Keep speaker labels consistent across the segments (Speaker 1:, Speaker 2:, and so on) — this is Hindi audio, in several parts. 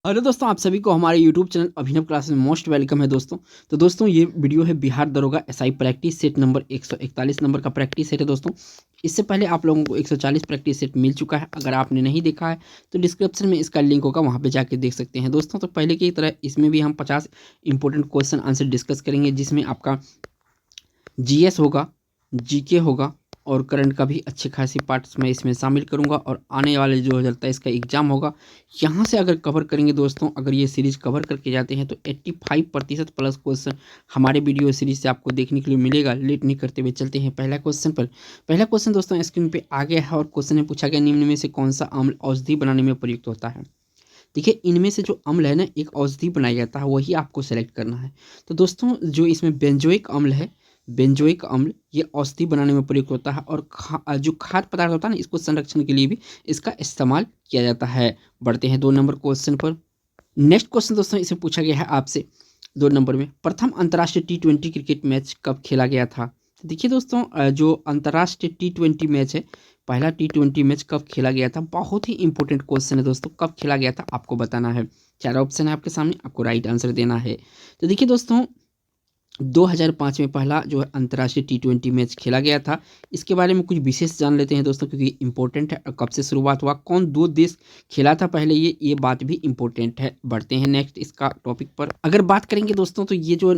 Speaker 1: हेलो दोस्तों, आप सभी को हमारे यूट्यूब चैनल अभिनव क्लास में मोस्ट वेलकम है दोस्तों। तो दोस्तों ये वीडियो है बिहार दरोगा SI practice set number 141 number का प्रैक्टिस सेट है दोस्तों। इससे पहले आप लोगों को 140 प्रैक्टिस सेट मिल चुका है। अगर आपने नहीं देखा है तो डिस्क्रिप्शन में इसका लिंक होगा, वहाँ पे जाके देख सकते हैं दोस्तों। तो पहले की तरह इसमें भी हम 50 इंपॉर्टेंट क्वेश्चन आंसर डिस्कस करेंगे, जिसमें आपका जीएस होगा, जीके होगा और करंट का भी अच्छे खासी पार्ट्स मैं इसमें शामिल करूंगा। और आने वाले जो रिजल्ट है इसका एग्जाम होगा, यहाँ से अगर कवर करेंगे दोस्तों, अगर ये सीरीज कवर करके जाते हैं तो 85% प्लस क्वेश्चन हमारे वीडियो सीरीज से आपको देखने के लिए मिलेगा। लेट नहीं करते हुए चलते हैं पहला क्वेश्चन पर। पहला क्वेश्चन दोस्तों स्क्रीन पे आ गया है और क्वेश्चन में पूछा गया, निम्न में से कौन सा अम्ल औषधि बनाने में प्रयुक्त होता है। देखिए, इनमें से जो अम्ल है ना, एक औषधि बनाया जाता है, वही आपको सेलेक्ट करना है। तो दोस्तों जो इसमें बेंजोइक अम्ल है, बेंजोइक अम्ल ये औषधि बनाने में प्रयुक्त होता है। और जो खाद्य पदार्थ होता है ना, इसको संरक्षण के लिए भी इसका इस्तेमाल किया जाता है। बढ़ते हैं 2 नंबर क्वेश्चन पर। नेक्स्ट क्वेश्चन दोस्तों इसमें पूछा गया है आपसे 2 नंबर में, प्रथम अंतर्राष्ट्रीय T20 क्रिकेट मैच कब खेला गया था। तो देखिए दोस्तों, जो अंतर्राष्ट्रीय T20 मैच है, पहला T20 मैच कब खेला गया था, बहुत ही इंपॉर्टेंट क्वेश्चन है दोस्तों। कब खेला गया था आपको बताना है। 4 ऑप्शन है आपके सामने, आपको राइट आंसर देना है। तो देखिए दोस्तों, 2005 में पहला जो है अंतर्राष्ट्रीय T20 मैच खेला गया था। इसके बारे में कुछ विशेष जान लेते हैं दोस्तों, क्योंकि इंपॉर्टेंट है। कब से शुरुआत हुआ, कौन 2 देश खेला था पहले, ये बात भी इंपॉर्टेंट है। बढ़ते हैं नेक्स्ट इसका टॉपिक पर। अगर बात करेंगे दोस्तों, तो ये जो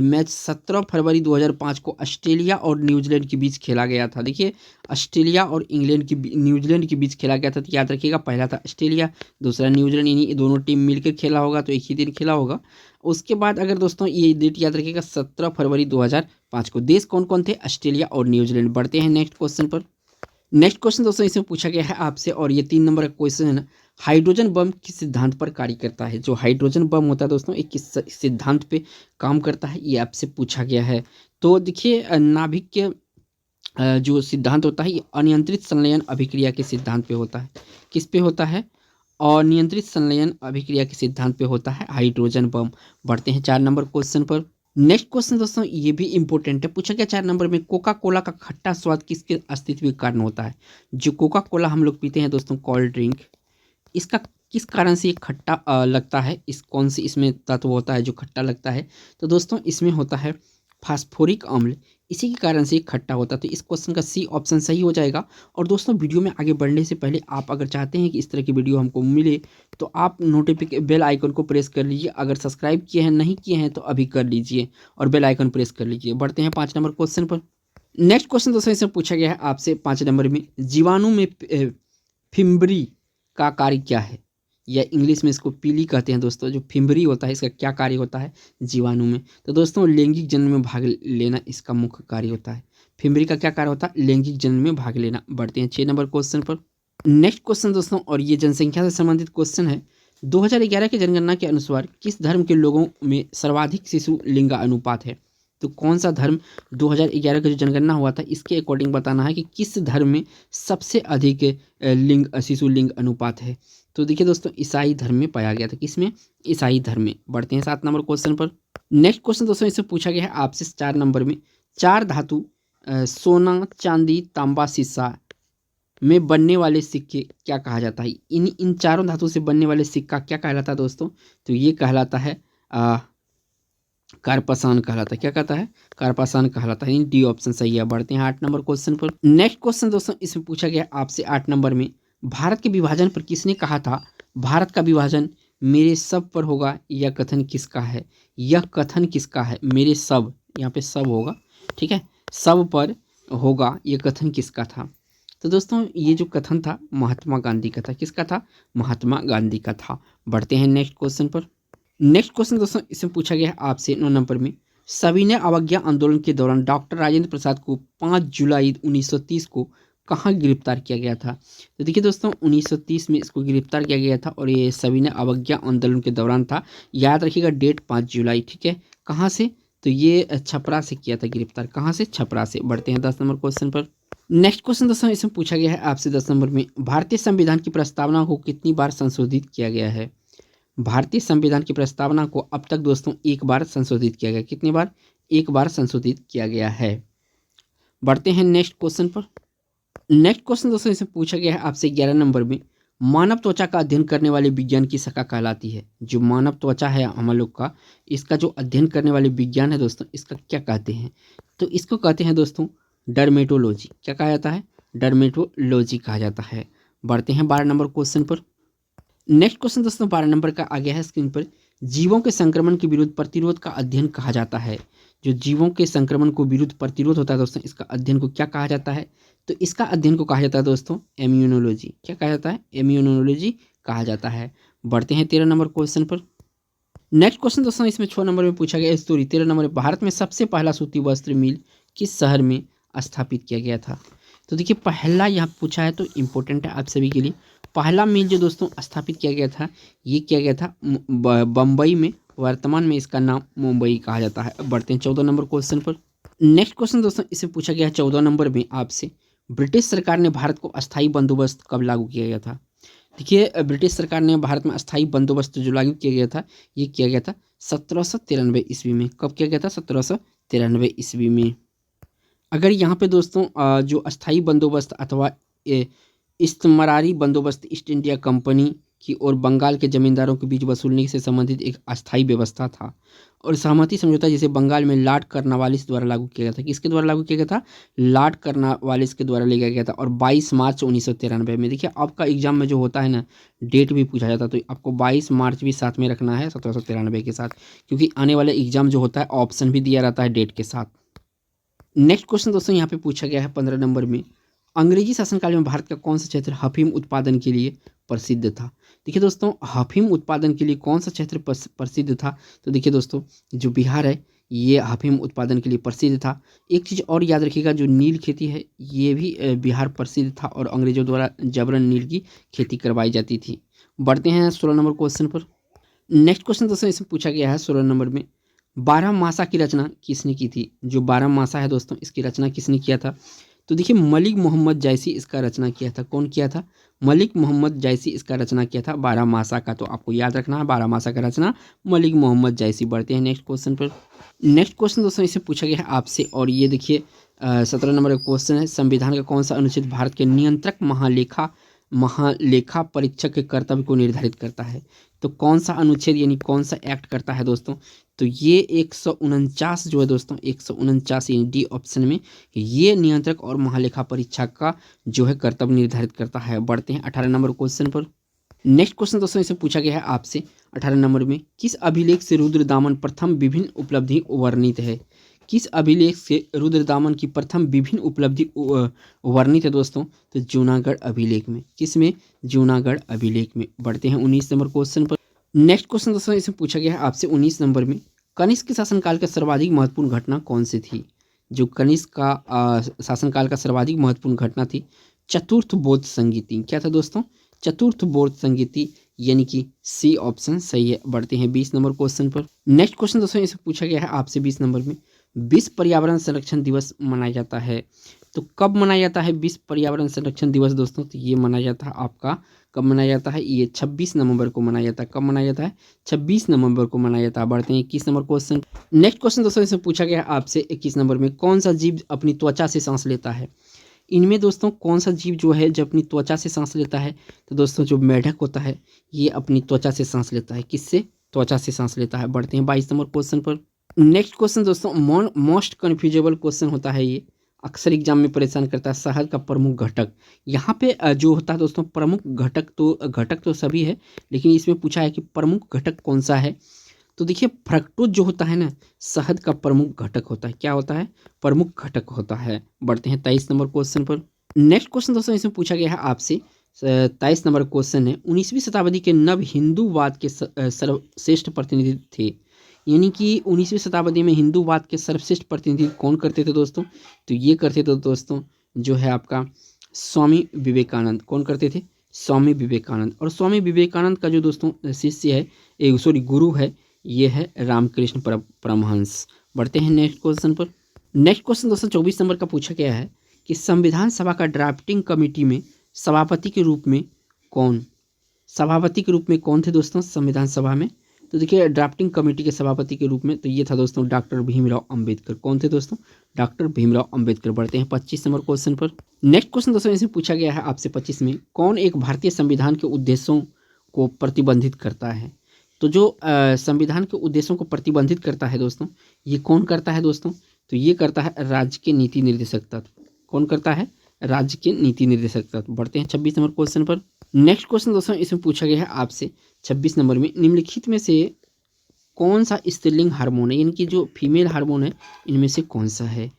Speaker 1: मैच 17 फरवरी 2005 को ऑस्ट्रेलिया और न्यूजीलैंड के बीच खेला गया था। देखिए, ऑस्ट्रेलिया और न्यूजीलैंड के बीच खेला गया था। तो याद रखिएगा, पहला था ऑस्ट्रेलिया, दूसरा न्यूजीलैंड, यानी दोनों टीम मिलकर खेला होगा, तो एक ही दिन खेला होगा। उसके बाद अगर दोस्तों ये डेट याद रखिएगा, 17 फरवरी 2005 को। देश कौन कौन थे, ऑस्ट्रेलिया और न्यूजीलैंड। बढ़ते हैं नेक्स्ट क्वेश्चन पर। नेक्स्ट क्वेश्चन दोस्तों इसमें पूछा गया है आपसे, और ये 3 नंबर का क्वेश्चन है ना, हाइड्रोजन बम किस सिद्धांत पर कार्य करता है। जो हाइड्रोजन बम होता है दोस्तों, एक किस सिद्धांत पे काम करता है, ये आपसे पूछा गया है। तो देखिए, नाभिक के जो सिद्धांत होता है, ये अनियंत्रित संलयन अभिक्रिया के सिद्धांत पे होता है। किस पे होता है, अनियंत्रित संलयन अभिक्रिया के सिद्धांत पे होता है हाइड्रोजन बम। बढ़ते हैं 4 नंबर क्वेश्चन पर। नेक्स्ट क्वेश्चन दोस्तों ये भी इंपॉर्टेंट है, पूछा गया 4 नंबर में, कोका कोला का खट्टा स्वाद किसके अस्तित्व के कारण होता है। जो कोका कोला हम लोग पीते हैं दोस्तों, कोल्ड ड्रिंक, इसका किस कारण से ये खट्टा लगता है, इस कौन सी इसमें तत्व होता है जो खट्टा लगता है। तो दोस्तों इसमें होता है फास्फोरिक अम्ल, इसी के कारण से ये खट्टा होता है। तो इस क्वेश्चन का सी ऑप्शन सही हो जाएगा। और दोस्तों वीडियो में आगे बढ़ने से पहले, आप अगर चाहते हैं कि इस तरह की वीडियो हमको मिले, तो आप बेल आइकन को प्रेस कर लीजिए। अगर सब्सक्राइब किए हैं, नहीं किए हैं, तो अभी कर लीजिए और बेल आइकन प्रेस कर लीजिए। बढ़ते हैं 5 नंबर क्वेश्चन पर। नेक्स्ट क्वेश्चन दोस्तों इसमें पूछा गया है आपसे 5 नंबर में, जीवाणु में फिम्बरी का कार्य क्या है, या इंग्लिश में इसको पीली कहते हैं दोस्तों। जो फिम्बरी होता है, इसका क्या कार्य होता है जीवाणु में। तो दोस्तों लैंगिक जन्म में भाग लेना इसका मुख्य कार्य होता है। फिम्बरी का क्या कार्य होता है, लैंगिक जन्म में भाग लेना। बढ़ते हैं 6 नंबर क्वेश्चन पर। नेक्स्ट क्वेश्चन दोस्तों, और ये जनसंख्या से संबंधित क्वेश्चन है। 2011 की जनगणना के अनुसार किस धर्म के लोगों में सर्वाधिक शिशु लिंग अनुपात है। तो कौन सा धर्म, 2011 का जो जनगणना हुआ था, इसके अकॉर्डिंग बताना है कि किस धर्म में सबसे अधिक शिशु लिंग अनुपात है। तो देखिए दोस्तों, ईसाई धर्म में पाया गया था। किसमें, ईसाई धर्म में। बढ़ते हैं 7 नंबर क्वेश्चन पर। नेक्स्ट क्वेश्चन दोस्तों इससे पूछा गया है आपसे 4 नंबर में, 4 धातु सोना, चांदी, तांबा, शीशा में बनने वाले सिक्के क्या कहा जाता है। इन इन चारों धातु से बनने वाले सिक्का क्या कहलाता है दोस्तों। तो ये कहलाता है कार्पासान कहलाता है। क्या कहता है, कार्पासान कहलाता है। डी ऑप्शन सही है। बढ़ते हैं 8 नंबर क्वेश्चन पर। नेक्स्ट क्वेश्चन दोस्तों इसमें पूछा गया आपसे 8 नंबर में, भारत के विभाजन पर किसने कहा था, भारत का विभाजन मेरे सब पर होगा। यह कथन किसका है, यह कथन किसका है, मेरे सब, यहाँ पे सब होगा, ठीक है, सब पर होगा, यह कथन किसका था। तो दोस्तों ये जो कथन था महात्मा गांधी का था। किसका था, महात्मा गांधी का था। बढ़ते हैं नेक्स्ट क्वेश्चन पर। नेक्स्ट क्वेश्चन दोस्तों इसमें पूछा गया है आपसे 9 नंबर में, सविनय अवज्ञा आंदोलन के दौरान डॉक्टर राजेंद्र प्रसाद को 5 जुलाई 1930 को कहाँ गिरफ्तार किया गया था। तो देखिए दोस्तों, 1930 में इसको गिरफ्तार किया गया था, और ये सविनय अवज्ञा आंदोलन के दौरान था। याद रखिएगा डेट 5 जुलाई, ठीक है। कहाँ से, तो ये छपरा से किया था गिरफ्तार। कहाँ से, छपरा से। बढ़ते हैं 10 नंबर क्वेश्चन पर। नेक्स्ट क्वेश्चन दोस्तों इसमें पूछा गया है आपसे 10 नंबर में, भारतीय संविधान की प्रस्तावना को कितनी बार संशोधित किया गया है। भारतीय संविधान की प्रस्तावना को अब तक दोस्तों एक बार संशोधित किया गया। कितनी बार, एक बार संशोधित किया गया है। बढ़ते हैं नेक्स्ट क्वेश्चन पर। नेक्स्ट क्वेश्चन दोस्तों इसमें पूछा गया है आपसे 11 नंबर में, मानव त्वचा का अध्ययन करने वाले विज्ञान की शाखा कहलाती है? जो मानव त्वचा है हम लोग का, इसका जो अध्ययन करने वाले विज्ञान है दोस्तों, इसका क्या कहते हैं? तो इसको कहते हैं दोस्तों डर्मेटोलॉजी। क्या कहा जाता है? डर्मेटोलॉजी कहा जाता है। बढ़ते हैं 12 नंबर क्वेश्चन पर। नेक्स्ट क्वेश्चन दोस्तों 12 नंबर का आ गया है स्क्रीन पर। जीवों के संक्रमण के विरुद्ध प्रतिरोध का अध्ययन कहा जाता है। जो जीवों के संक्रमण को विरुद्ध प्रतिरोध होता है दोस्तों, इसका अध्ययन को क्या कहा जाता है? तो इसका अध्ययन को कहा जाता है दोस्तों इम्यूनोलॉजी। क्या कहा जाता है? इम्यूनोलॉजी कहा जाता है। बढ़ते हैं 13 नंबर क्वेश्चन पर। नेक्स्ट क्वेश्चन दोस्तों इसमें 6 नंबर में पूछा गया स्टोरी 13 नंबर में। भारत में सबसे पहला सूती वस्त्र मिल किस शहर में स्थापित किया गया था? तो देखिए पहला यहाँ पूछा है तो इम्पोर्टेंट है आप सभी के लिए। पहला मिल जो दोस्तों स्थापित किया गया था, ये किया गया था बम्बई में। वर्तमान में इसका नाम मुंबई कहा जाता है। बढ़ते हैं 14 नंबर क्वेश्चन पर। नेक्स्ट क्वेश्चन दोस्तों इसे पूछा गया है 14 नंबर में आपसे। ब्रिटिश सरकार ने भारत को अस्थायी बंदोबस्त कब लागू किया गया था? देखिए ब्रिटिश सरकार ने भारत में अस्थायी बंदोबस्त जो लागू किया गया था, ये किया गया था 1793 ईस्वी में। कब किया गया था? 1793 ईस्वी में। अगर यहाँ पे दोस्तों जो अस्थायी बंदोबस्त अथवा इस्तमरारी बंदोबस्त ईस्ट इंडिया कंपनी की और बंगाल के जमींदारों के बीच वसूलने से संबंधित एक अस्थायी व्यवस्था था। और सहमति समझौता जिसे बंगाल में लॉर्ड कर्नवालिस द्वारा लागू किया गया था। किसके द्वारा लागू किया गया था? लॉर्ड कर्नवालिस के द्वारा लिया गया था। और 22 मार्च 1993 में। देखिए आपका एग्जाम में जो होता है ना, डेट भी पूछा जाता है, तो आपको 22 मार्च भी साथ में रखना है 1793 के साथ, क्योंकि आने वाले एग्जाम जो होता है ऑप्शन भी दिया रहता है डेट के साथ। नेक्स्ट क्वेश्चन दोस्तों यहाँ पे पूछा गया है 15 नंबर में। अंग्रेजी शासनकाल में भारत का कौन सा क्षेत्र अफीम उत्पादन के लिए प्रसिद्ध था? देखिए दोस्तों अफीम उत्पादन के लिए कौन सा क्षेत्र प्रसिद्ध था? तो देखिए दोस्तों जो बिहार है ये अफीम उत्पादन के लिए प्रसिद्ध था। एक चीज़ और याद रखिएगा, जो नील खेती है ये भी बिहार प्रसिद्ध था और अंग्रेजों द्वारा जबरन नील की खेती करवाई जाती थी। बढ़ते हैं 16 नंबर क्वेश्चन पर। नेक्स्ट क्वेश्चन दोस्तों इसमें पूछा गया है 16 नंबर में। 12 मासा की रचना किसने की थी? जो 12 मासा है दोस्तों, इसकी रचना किसने किया था? तो देखिए मलिक मोहम्मद जायसी इसका रचना किया था। कौन किया था? मलिक मोहम्मद जायसी इसका रचना किया था 12 मासा का। तो आपको याद रखना है 12 मासा का रचना मलिक मोहम्मद जायसी। बढ़ते हैं नेक्स्ट क्वेश्चन पर। नेक्स्ट क्वेश्चन दोस्तों इसे पूछा गया है आपसे, और ये देखिए 17 नंबर का क्वेश्चन है। संविधान का कौन सा अनुच्छेद भारत के नियंत्रक महालेखा परीक्षक के कर्तव्य को निर्धारित करता है? तो कौन सा अनुच्छेद यानी कौन सा एक्ट करता है दोस्तों? तो ये 149 जो है दोस्तों 149 यानी डी ऑप्शन में, ये नियंत्रक और महालेखा परीक्षक का जो है कर्तव्य निर्धारित करता है। बढ़ते हैं 18 नंबर क्वेश्चन पर। नेक्स्ट क्वेश्चन दोस्तों इसे पूछा गया है आपसे 18 नंबर में। किस अभिलेख से रुद्रदामन प्रथम विभिन्न उपलब्धि वर्णित है? किस अभिलेख से रुद्रदामन की प्रथम विभिन्न उपलब्धि वर्णित है दोस्तों? तो जूनागढ़ अभिलेख में। किस में? जूनागढ़ अभिलेख में। बढ़ते हैं 19 नंबर क्वेश्चन पर। नेक्स्ट क्वेश्चन दोस्तों इसे पूछा गया है आपसे 19 नंबर में। कनिष्क के शासनकाल का सर्वाधिक महत्वपूर्ण घटना कौन सी थी? जो कनिष्क का शासनकाल का सर्वाधिक महत्वपूर्ण घटना थी चतुर्थ बौद्ध संगीति। क्या था दोस्तों? चतुर्थ बौद्ध संगीति, यानी कि सी ऑप्शन सही है। बढ़ते हैं 20 नंबर क्वेश्चन पर। नेक्स्ट क्वेश्चन दोस्तों इसे पूछा गया है आपसे 20 नंबर में। विश्व पर्यावरण संरक्षण दिवस मनाया जाता है, तो कब मनाया जाता है विश्व पर्यावरण संरक्षण दिवस दोस्तों? तो ये मनाया जाता है आपका, कब मनाया जाता है? ये 26 नवंबर को मनाया जाता है। कब मनाया जाता है? 26 नवंबर को मनाया जाता है। बढ़ते हैं 21 नंबर क्वेश्चन। नेक्स्ट क्वेश्चन दोस्तों इसे पूछा गया है आपसे 21 नंबर में। कौन सा जीव अपनी त्वचा से सांस लेता है? इनमें दोस्तों कौन सा जीव जो है जो अपनी त्वचा से सांस लेता है? तो दोस्तों जो मेढक होता है ये अपनी त्वचा से सांस लेता है। किससे? त्वचा से सांस लेता है। बढ़ते हैं 22 नंबर क्वेश्चन पर। नेक्स्ट क्वेश्चन दोस्तों मोस्ट कन्फ्यूजेबल क्वेश्चन होता है, ये अक्सर एग्जाम में परेशान करता है। शहद का प्रमुख घटक। यहाँ पे जो होता है दोस्तों प्रमुख घटक तो सभी है, लेकिन इसमें पूछा है कि प्रमुख घटक कौन सा है? तो देखिए फ्रक्टोज जो होता है ना, शहद का प्रमुख घटक होता है। क्या होता है? प्रमुख घटक होता है। बढ़ते हैं 23 नंबर क्वेश्चन पर। नेक्स्ट क्वेश्चन दोस्तों इसमें पूछा गया है आपसे 23 नंबर क्वेश्चन है। 19वीं शताब्दी के नव हिंदूवाद के सर्वश्रेष्ठ प्रतिनिधि थे, यानी कि 19वीं शताब्दी में हिंदूवाद के सर्वश्रेष्ठ प्रतिनिधि कौन करते थे दोस्तों? तो ये करते थे दोस्तों जो है आपका स्वामी विवेकानंद। कौन करते थे? स्वामी विवेकानंद। और स्वामी विवेकानंद का जो दोस्तों शिष्य है, गुरु है, ये है रामकृष्ण परमहंस। बढ़ते हैं नेक्स्ट क्वेश्चन पर। नेक्स्ट क्वेश्चन दोस्तों 24 नंबर का पूछा गया है कि संविधान सभा का ड्राफ्टिंग कमेटी में सभापति के रूप में कौन थे दोस्तों? संविधान सभा में तो देखिए ड्राफ्टिंग कमेटी के सभापति के रूप में तो ये था दोस्तों डॉक्टर भीमराव अंबेडकर। कौन थे दोस्तों? डॉक्टर भीमराव अंबेडकर। बढ़ते हैं 25 नंबर क्वेश्चन पर। नेक्स्ट क्वेश्चन दोस्तों इसमें पूछा गया है आपसे 25 में, कौन एक भारतीय संविधान के उद्देश्यों को प्रतिबंधित करता है? तो जो संविधान के उद्देश्यों को प्रतिबंधित करता है दोस्तों, ये कौन करता है दोस्तों? तो ये करता है राज्य के नीति निर्देशक तत्व। कौन करता है? राज्य के नीति निर्देशक तत्व। बढ़ते हैं 26 नंबर क्वेश्चन पर। नेक्स्ट क्वेश्चन दोस्तों इसमें पूछा गया है आपसे 26 नंबर में, निम्नलिखित में से कौन सा स्त्रीलिंग हार्मोन है, यानी कि जो फीमेल हार्मोन है इनमें से कौन सा है?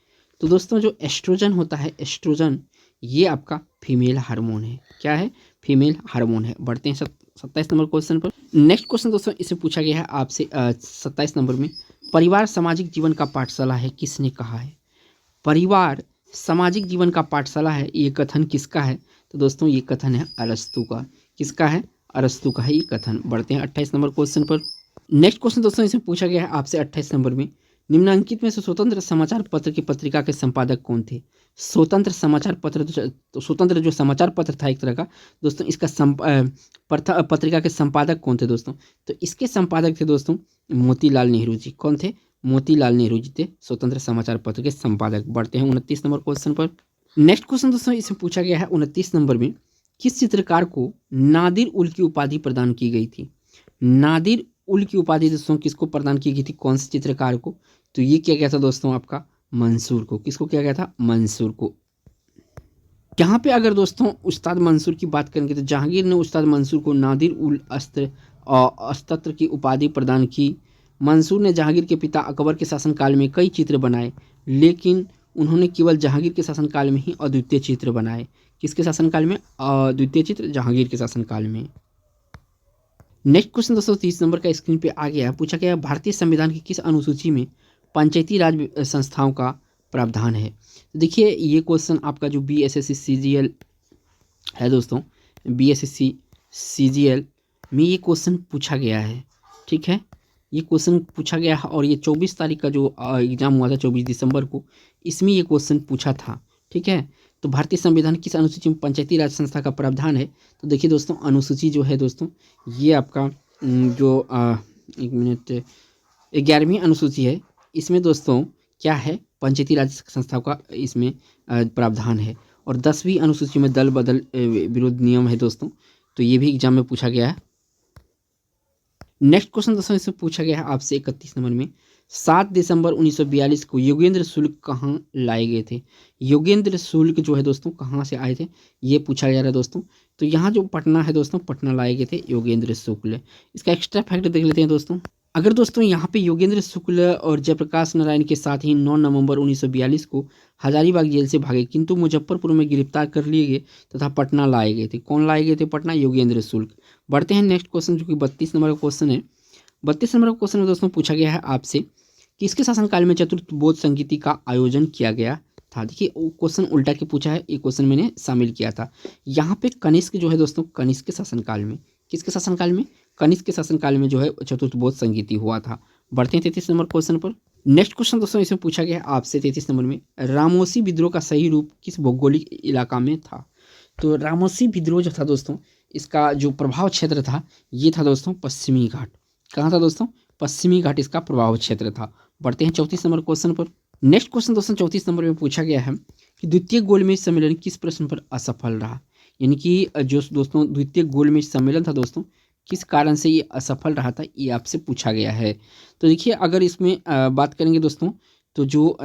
Speaker 1: तो दोस्तों जो एस्ट्रोजन होता है, एस्ट्रोजन ये आपका फीमेल हार्मोन है। क्या है? फीमेल हार्मोन है। बढ़ते हैं 27 नंबर क्वेश्चन पर। नेक्स्ट क्वेश्चन दोस्तों इसमें पूछा गया है आपसे 27 नंबर में, परिवार सामाजिक जीवन का पाठशाला है, किसने कहा है? परिवार सामाजिक जीवन का पाठशाला है, ये कथन किसका है? तो दोस्तों ये कथन है अरस्तु का। किसका है? अरस्तु का है ये कथन। बढ़ते हैं 28 नंबर क्वेश्चन पर। नेक्स्ट क्वेश्चन दोस्तों इसमें पूछा गया है आपसे 28 नंबर में, निम्नलिखित में से स्वतंत्र समाचार पत्र की पत्रिका के संपादक कौन थे? स्वतंत्र समाचार पत्र तो स्वतंत्र जो समाचार पत्र था एक तरह का दोस्तों, इसका पत्रिका के संपादक कौन थे दोस्तों? तो इसके संपादक थे दोस्तों मोतीलाल नेहरू जी। कौन थे? मोतीलाल नेहरू जी थे स्वतंत्र समाचार पत्र के संपादक। बढ़ते हैं 29 नंबर क्वेश्चन पर। नेक्स्ट क्वेश्चन दोस्तों इसमें पूछा गया है 29 नंबर में, किस चित्रकार को नादिर उल की उपाधि प्रदान की गई थी? नादिर उल की उपाधि दोस्तों किसको प्रदान की गई थी? कौन से चित्रकार को? तो ये किया गया था दोस्तों आपका मंसूर को। किसको किया गया था? मंसूर को। यहाँ पे अगर दोस्तों उस्ताद मंसूर की बात करेंगे तो जहांगीर ने उस्ताद मंसूर को नादिर उल अस्त्र की उपाधि प्रदान की। मंसूर ने जहांगीर के पिता अकबर के शासनकाल में कई चित्र बनाए, लेकिन उन्होंने केवल जहांगीर के शासनकाल में ही अद्वितीय चित्र बनाए। किसके शासनकाल में? अद्वितीय चित्र जहांगीर के शासनकाल में। नेक्स्ट क्वेश्चन दोस्तों 30 नंबर का स्क्रीन पे आ गया। पूछा गया भारतीय संविधान की किस अनुसूची में पंचायती राज संस्थाओं का प्रावधान है? देखिए ये क्वेश्चन आपका जो BSSC CGL है दोस्तों, BSSC CGL में ये क्वेश्चन पूछा गया है। ठीक है, ये क्वेश्चन पूछा गया है और ये 24 तारीख का जो एग्ज़ाम हुआ था 24 दिसंबर को, इसमें ये क्वेश्चन पूछा था। ठीक है, तो भारतीय संविधान किस अनुसूची में पंचायती राज संस्था का प्रावधान है? तो देखिए दोस्तों अनुसूची जो है दोस्तों ये आपका जो 11वीं अनुसूची है, इसमें दोस्तों क्या है? पंचायती राज संस्थाओं का इसमें प्रावधान है। और 10वीं अनुसूची में दल बदल विरोध नियम है दोस्तों, तो ये भी एग्जाम में पूछा गया है। नेक्स्ट क्वेश्चन दोस्तों इसमें पूछा गया है आपसे 31 नंबर में, 7 दिसंबर 1942 को योगेंद्र शुल्क कहाँ लाए गए थे? योगेंद्र शुल्क जो है दोस्तों कहाँ से आए थे ये पूछा जा रहा है दोस्तों। तो यहाँ जो पटना है दोस्तों, पटना लाए गए थे योगेंद्र शुक्ल। इसका एक्स्ट्रा फैक्ट देख लेते हैं दोस्तों। अगर दोस्तों यहाँ पे योगेंद्र शुक्ल और जयप्रकाश नारायण के साथ ही 9 नवंबर 1942 को हजारीबाग जेल से भागे, किंतु मुजफ्फरपुर में गिरफ्तार कर लिए गए तथा पटना लाए गए थे। कौन लाए गए थे पटना? योगेंद्र शुल्क। बढ़ते हैं नेक्स्ट क्वेश्चन जो कि 32 नंबर का क्वेश्चन है। 32 नंबर का क्वेश्चन में दोस्तों पूछा गया है आपसे, किसके शासनकाल में चतुर्थ बोध संगीति का आयोजन किया गया था? देखिए क्वेश्चन उल्टा के पूछा है, ये क्वेश्चन मैंने शामिल किया था। यहाँ पे कनिष्क जो है दोस्तों, कनिष्क के शासनकाल में, किसके शासनकाल में? कनिष्क के शासनकाल में जो है चतुर्थ बोध संगीति हुआ था। बढ़ते हैं 33 नंबर क्वेश्चन पर। नेक्स्ट क्वेश्चन दोस्तों इसमें पूछा गया है आपसे 33 नंबर में, रामोसी विद्रोह का सही रूप किस भौगोलिक इलाका में था? तो रामोसी विद्रोह जो था दोस्तों, इसका जो प्रभाव क्षेत्र था ये था दोस्तों पश्चिमी घाट। कहाँ था दोस्तों? पश्चिमी घाट इसका प्रभाव क्षेत्र था। बढ़ते हैं 34 नंबर क्वेश्चन पर। नेक्स्ट क्वेश्चन दोस्तों 34 नंबर में पूछा गया है कि द्वितीय गोलमेज सम्मेलन किस प्रश्न पर असफल रहा? यानी कि जो दोस्तों द्वितीय गोलमेज सम्मेलन था दोस्तों, किस कारण से ये असफल रहा था, ये आपसे पूछा गया है। तो देखिए अगर इसमें बात करेंगे दोस्तों, तो जो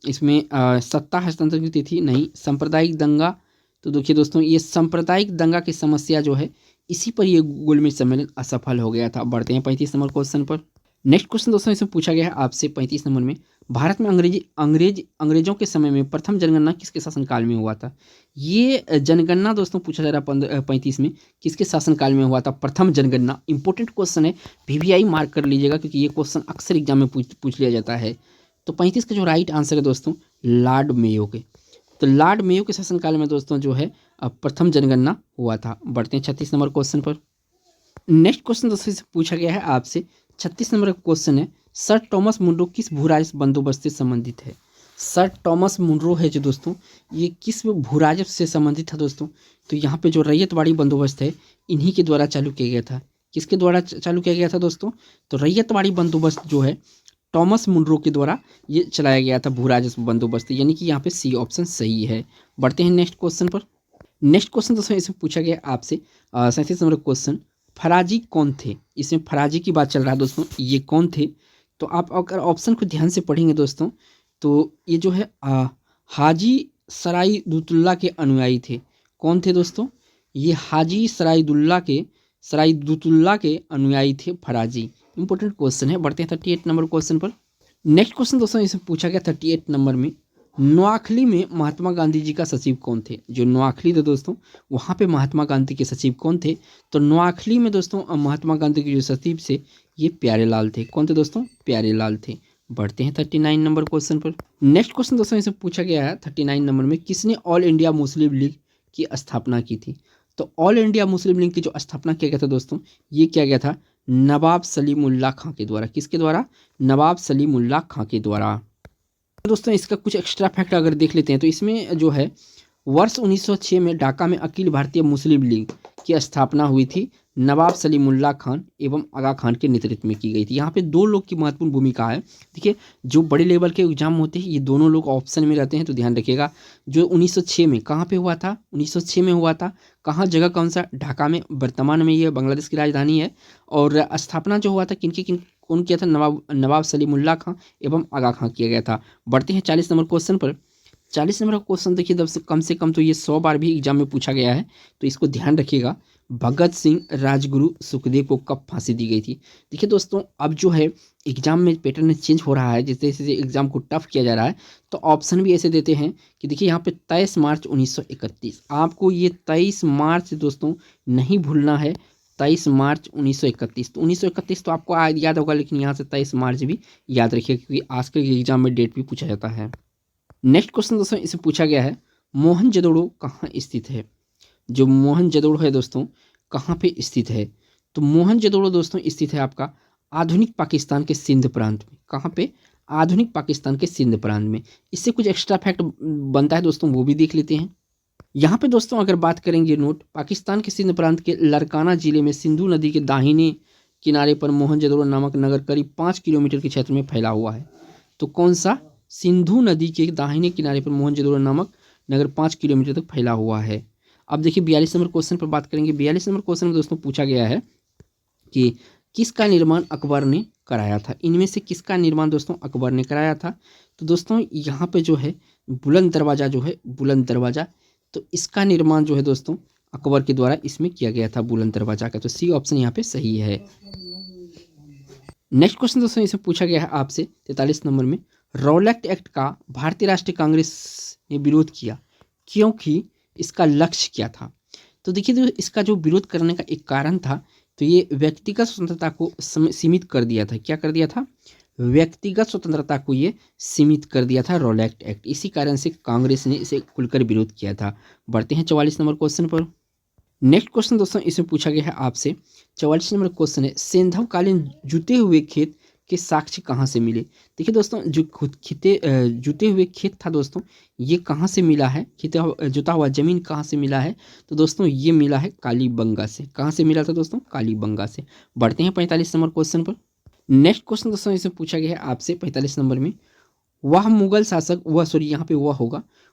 Speaker 1: इसमें सत्ता हस्तांतरण की तिथि नहीं, सांप्रदायिक दंगा, तो देखिए दोस्तों ये सांप्रदायिक दंगा की समस्या जो है इसी पर ये गोलमेज सम्मेलन असफल हो गया था। बढ़ते हैं 35 नंबर क्वेश्चन पर। नेक्स्ट क्वेश्चन दोस्तों इसमें पूछा गया है आपसे 35 नंबर में, भारत में अंग्रेजों के समय में प्रथम जनगणना किसके शासनकाल में हुआ था? ये जनगणना दोस्तों पूछा जा रहा है 35 में, किसके शासनकाल में हुआ था प्रथम जनगणना? इंपॉर्टेंट क्वेश्चन है, VVI मार्क कर लीजिएगा क्योंकि ये क्वेश्चन अक्सर एग्जाम में पूछ लिया जाता है। तो 35 का जो राइट आंसर है दोस्तों लॉर्ड मेयो के। तो लॉर्ड मेयो के शासनकाल में दोस्तों जो है प्रथम जनगणना हुआ था। बढ़ते हैं 36 नंबर क्वेश्चन पर। नेक्स्ट क्वेश्चन दोस्तों से पूछा गया है आपसे 36 नंबर का क्वेश्चन है, सर टॉमस मुनरो किस भूराजस्व बंदोबस्त से संबंधित है? सर टॉमस मुनरो है जो दोस्तों ये किस भूराजस्व से संबंधित था दोस्तों? तो यहाँ पे जो रैयतवाड़ी बंदोबस्त है इन्हीं के द्वारा चालू किया गया था। किसके द्वारा चालू किया गया था दोस्तों? तो रैयतवाड़ी बंदोबस्त जो है टॉमस मुनरो के द्वारा ये चलाया गया था, भू राजस्व बंदोबस्त, यानी कि यहाँ पे सी ऑप्शन सही है। बढ़ते हैं नेक्स्ट क्वेश्चन पर। नेक्स्ट क्वेश्चन दोस्तों इसमें पूछा गया आपसे 37 नंबर क्वेश्चन, फराजी कौन थे? इसमें फराजी की बात चल रहा है दोस्तों, ये कौन थे? तो आप अगर ऑप्शन को ध्यान से पढ़ेंगे दोस्तों तो ये जो है हाजी सराइदुतुल्ला के अनुयायी थे। कौन थे दोस्तों? ये हाजी सराइदुतुल्ला के अनुयायी थे फराजी। इंपॉर्टेंट क्वेश्चन है। बढ़ते हैं 38 नंबर क्वेश्चन पर। नेक्स्ट क्वेश्चन दोस्तों इसमें पूछा गया 38 नंबर में, नोआखली में महात्मा गांधी जी का सचिव कौन थे? जो नोआखली थे दोस्तों, वहाँ पे महात्मा गांधी के सचिव कौन थे? तो नोआखली में दोस्तों महात्मा गांधी के जो सचिव थे ये प्यारेलाल थे। कौन थे दोस्तों? प्यारेलाल थे। बढ़ते हैं 39 नंबर क्वेश्चन पर। नेक्स्ट क्वेश्चन दोस्तों इससे पूछा गया है 39 नंबर में, किसने ऑल इंडिया मुस्लिम लीग की स्थापना की थी? तो ऑल इंडिया मुस्लिम लीग की जो स्थापना किया गया था दोस्तों, ये किया गया था नवाब सलीमुल्लाह खां के द्वारा। किसके द्वारा? नवाब सलीमुल्लाह खां के द्वारा। दोस्तों इसका कुछ एक्स्ट्रा फैक्ट अगर देख लेते हैं तो इसमें जो है वर्ष 1906 में ढाका में अखिल भारतीय मुस्लिम लीग की स्थापना हुई थी। नवाब सलीमुल्लाह खान एवं आगा खान के नेतृत्व में की गई थी। यहाँ पे दो लोग की महत्वपूर्ण भूमिका है। देखिए जो बड़े लेवल के एग्जाम होते हैं ये दोनों लोग ऑप्शन में रहते हैं, तो ध्यान रखिएगा। जो 1906 में कहाँ पे हुआ था? 1906 में हुआ था। कहाँ? जगह कौन सा? ढाका में। वर्तमान में ये बांग्लादेश की राजधानी है। और स्थापना जो हुआ था कौन किया था? नवाब सलीमुल्लाह खां एवं आगा खां किया गया था। बढ़ते हैं 40 नंबर क्वेश्चन पर। 40 नंबर का क्वेश्चन देखिए, कम से कम तो ये 100 बार भी एग्जाम में पूछा गया है, तो इसको ध्यान रखिएगा। भगत सिंह राजगुरु सुखदेव को कब फांसी दी गई थी? देखिए दोस्तों अब जो है एग्जाम में पैटर्न चेंज हो रहा है, जैसे जैसे एग्जाम को टफ किया जा रहा है, तो ऑप्शन भी ऐसे देते हैं कि देखिए यहाँ पे 23 मार्च 1931। आपको ये 23 मार्च दोस्तों नहीं भूलना है। 23 मार्च 1931, तो 1931 तो आपको याद होगा, लेकिन यहाँ से 23 मार्च भी याद रखिए, क्योंकि आजकल के एग्जाम में डेट भी पूछा जाता है। नेक्स्ट क्वेश्चन दोस्तों इसे पूछा गया है, मोहनजोदड़ो कहाँ स्थित है? जो मोहनजोदड़ो है दोस्तों कहाँ पे स्थित है? तो मोहनजोदड़ो दोस्तों स्थित है आपका आधुनिक पाकिस्तान के सिंध प्रांत में। कहाँ पे? आधुनिक पाकिस्तान के सिंध प्रांत में। इससे कुछ एक्स्ट्रा फैक्ट बनता है दोस्तों, वो भी देख लेते हैं। यहाँ पे दोस्तों अगर बात करेंगे नोट, पाकिस्तान के सिंध प्रांत के लरकाना जिले में सिंधु नदी के दाहिने किनारे पर मोहनजोदड़ो नामक नगर करीब 5 किलोमीटर के क्षेत्र में फैला हुआ है। तो कौन सा? सिंधु नदी के दाहिने किनारे पर मोहनजोदड़ो नामक नगर 5 किलोमीटर तक फैला हुआ है। अब देखिए 42 नंबर क्वेश्चन पर बात करेंगे। 42 नंबर क्वेश्चन में दोस्तों पूछा गया है कि किसका निर्माण अकबर ने कराया था? इनमें से किसका निर्माण दोस्तों अकबर ने कराया था? तो दोस्तों यहाँ पे जो है बुलंद दरवाज़ा जो है, बुलंद दरवाज़ा, तो इसका निर्माण जो है दोस्तों अकबर के द्वारा इसमें किया गया था, बुलंद दरवाज़ा का। तो सी ऑप्शन यहाँ पे सही है। नेक्स्ट क्वेश्चन दोस्तों इसमें पूछा गया है आपसे 43 नंबर में, रॉलेट एक्ट का भारतीय राष्ट्रीय कांग्रेस ने विरोध किया क्योंकि इसका लक्ष्य क्या था? तो देखिए तो इसका जो विरोध करने का एक कारण था, तो ये व्यक्तिगत स्वतंत्रता को सीमित कर दिया था। क्या कर दिया था? व्यक्तिगत स्वतंत्रता को ये सीमित कर दिया था रॉलेट एक्ट। इसी कारण से कांग्रेस ने इसे खुलकर विरोध किया था। बढ़ते हैं 44 नंबर क्वेश्चन पर। नेक्स्ट क्वेश्चन दोस्तों इसमें पूछा गया है आपसे 44 नंबर क्वेश्चन है, सिंधवकालीन जुते हुए खेत के साक्ष्य कहाँ से मिले? देखिए दोस्तों जो जुते हुए खेत था दोस्तों, ये कहाँ से मिला है? जुता हुआ जमीन कहाँ से मिला है? तो दोस्तों ये मिला है कालीबंगा से। कहाँ से मिला था दोस्तों? कालीबंगा से। बढ़ते हैं 45 नंबर क्वेश्चन पर। नेक्स्ट क्वेश्चन दोस्तों इसमें पूछा गया है आपसे 45 नंबर में, वह मुगल शासक यहाँ पे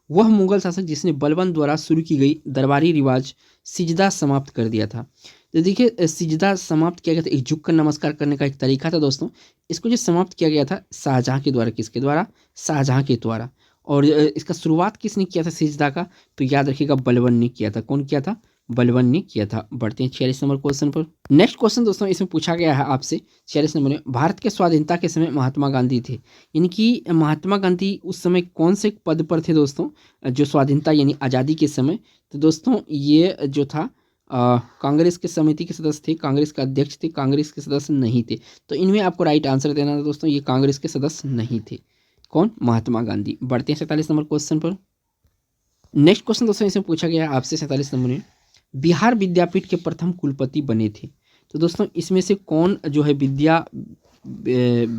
Speaker 1: वह मुगल शासक जिसने बलबन द्वारा शुरू की गई दरबारी रिवाज सिजदा समाप्त कर दिया था। तो देखिए सिजदा समाप्त किया गया था, एक झुककर नमस्कार करने का एक तरीका था दोस्तों। इसको जो समाप्त किया गया था शाहजहाँ के द्वारा। किसके द्वारा? शाहजहाँ के द्वारा। और इसका शुरुआत किसने किया था सिजदा का? तो याद रखिएगा बलबन ने किया था। कौन किया था? बलबन ने किया था। बढ़ते हैं 46 नंबर क्वेश्चन पर। नेक्स्ट क्वेश्चन दोस्तों इसमें पूछा गया है आपसे 46 नंबर में, भारत के स्वाधीनता के समय महात्मा गांधी थे, यानी कि महात्मा गांधी उस समय कौन से पद पर थे दोस्तों? जो स्वाधीनता यानी आज़ादी के समय। तो दोस्तों ये जो था कांग्रेस के समिति के सदस्य थे, कांग्रेस के अध्यक्ष थे, कांग्रेस के सदस्य नहीं थे। तो इनमें आपको राइट आंसर देना था दोस्तों, ये कांग्रेस के सदस्य नहीं थे। कौन? महात्मा गांधी। बढ़ते हैं 47 नंबर क्वेश्चन पर। नेक्स्ट क्वेश्चन दोस्तों इसमें पूछा गया है आपसे 47 नंबर में, बिहार विद्यापीठ के प्रथम कुलपति बने थे। तो दोस्तों इसमें से कौन जो है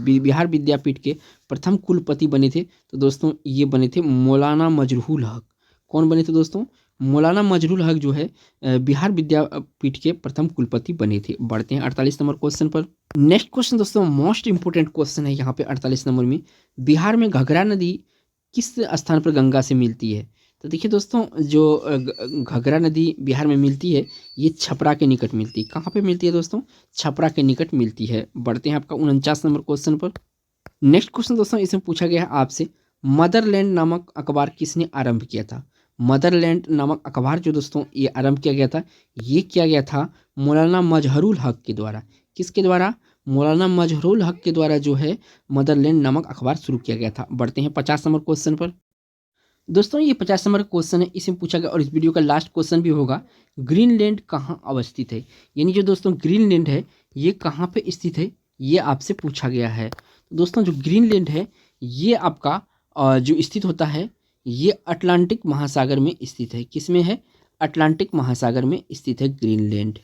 Speaker 1: बिहार विद्यापीठ के प्रथम कुलपति बने थे? तो दोस्तों ये बने थे मौलाना मजरूल हक। कौन बने थे दोस्तों? मौलाना मजरूल हक जो है बिहार विद्यापीठ के प्रथम कुलपति बने थे। बढ़ते हैं 48 नंबर क्वेश्चन पर। नेक्स्ट क्वेश्चन दोस्तों मोस्ट इंपोर्टेंट क्वेश्चन है यहाँ पे 48 नंबर में। बिहार में घघरा नदी किस स्थान पर गंगा से मिलती है? तो देखिए दोस्तों, जो घघरा नदी बिहार में मिलती है ये छपरा के निकट मिलती है। कहाँ पे मिलती है दोस्तों? छपरा के निकट मिलती है। बढ़ते हैं आपका 49 नंबर क्वेश्चन पर। नेक्स्ट क्वेश्चन दोस्तों इसमें पूछा गया है आपसे, मदरलैंड नामक अखबार किसने आरंभ किया था? मदरलैंड नामक अखबार जो दोस्तों ये आरंभ किया गया था, ये किया गया था मौलाना मजहरुल हक के द्वारा। किसके द्वारा? मौलाना मजहरुल हक के द्वारा जो है मदरलैंड नामक अखबार शुरू किया गया था। बढ़ते हैं 50 नंबर क्वेश्चन पर। दोस्तों ये 50 नंबर क्वेश्चन है, इसमें पूछा गया और इस वीडियो का लास्ट क्वेश्चन भी होगा, ग्रीनलैंड कहाँ अवस्थित है? यानी जो दोस्तों ग्रीनलैंड है ये कहाँ पे स्थित है, ये आपसे पूछा गया है। तो दोस्तों जो ग्रीनलैंड है ये आपका जो स्थित होता है ये अटलांटिक महासागर में स्थित है। किस में है? अटलांटिक महासागर में स्थित है ग्रीनलैंड।